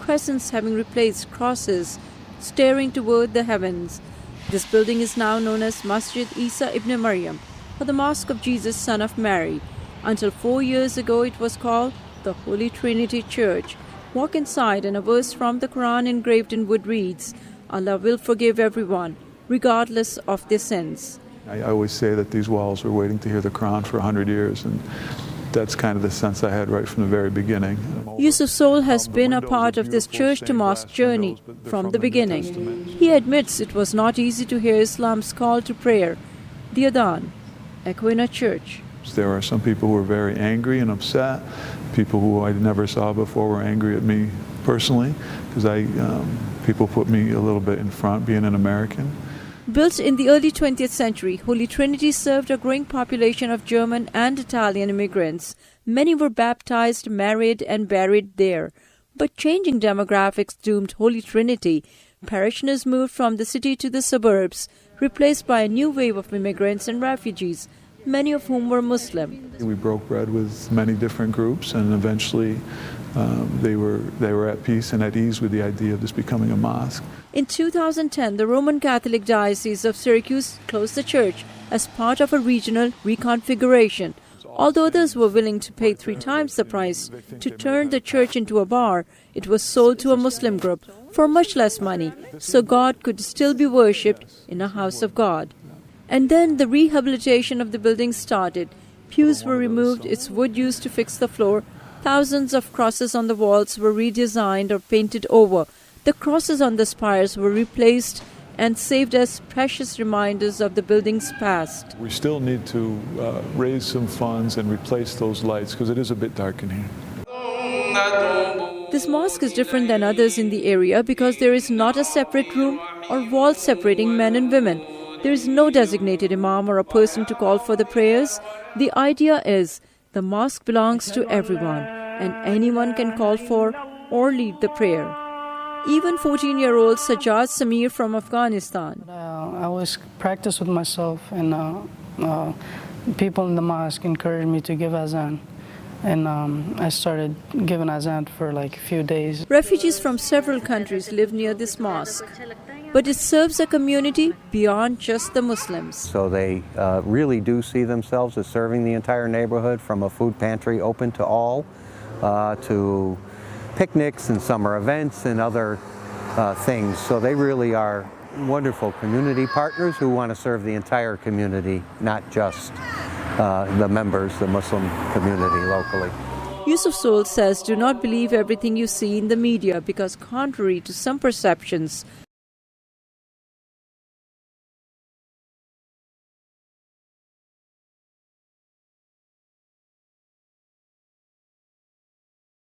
crescents having replaced crosses, staring toward the heavens. This building is now known as Masjid Isa ibn Maryam, or the Mosque of Jesus, Son of Mary. Until 4 years ago, it was called the Holy Trinity Church. Walk inside, and a verse from the Quran engraved in wood reads, "Allah will forgive everyone, regardless of their sins." I always say that these walls were waiting to hear the Quran for 100 years, and that's kind of the sense I had right from the very beginning. Yusuf Soul has been a part of this church-to-mosque journey from the beginning. He admits it was not easy to hear Islam's call to prayer, the Adhan, echo in a church. There are some people who were very angry and upset. People who I never saw before were angry at me personally, because people put me a little bit in front, being an American. Built in the early 20th century, Holy Trinity served a growing population of German and Italian immigrants. Many were baptized, married, and buried there. But changing demographics doomed Holy Trinity. Parishioners moved from the city to the suburbs, replaced by a new wave of immigrants and refugees, many of whom were Muslim. We broke bread with many different groups, and eventually they were at peace and at ease with the idea of this becoming a mosque. In 2010, the Roman Catholic Diocese of Syracuse closed the church as part of a regional reconfiguration. Although others were willing to pay 3 times the price to turn the church into a bar, it was sold to a Muslim group for much less money, so God could still be worshipped in a house of God. And then the rehabilitation of the building started. Pews were removed, its wood used to fix the floor. Thousands of crosses on the walls were redesigned or painted over. The crosses on the spires were replaced and saved as precious reminders of the building's past. We still need to raise some funds and replace those lights, because it is a bit dark in here. This mosque is different than others in the area because there is not a separate room or wall separating men and women. There is no designated imam or a person to call for the prayers. The idea is the mosque belongs to everyone, and anyone can call for or lead the prayer. Even 14-year-old Sajjad Samir from Afghanistan. I always practice with myself, and people in the mosque encouraged me to give azan. And I started giving azan for like a few days. Refugees from several countries live near this mosque, but it serves a community beyond just the Muslims. So they really do see themselves as serving the entire neighborhood, from a food pantry open to all, to picnics and summer events and other things. So they really are wonderful community partners who want to serve the entire community, not just the members, the Muslim community locally. Yusuf Soul says, do not believe everything you see in the media, because contrary to some perceptions,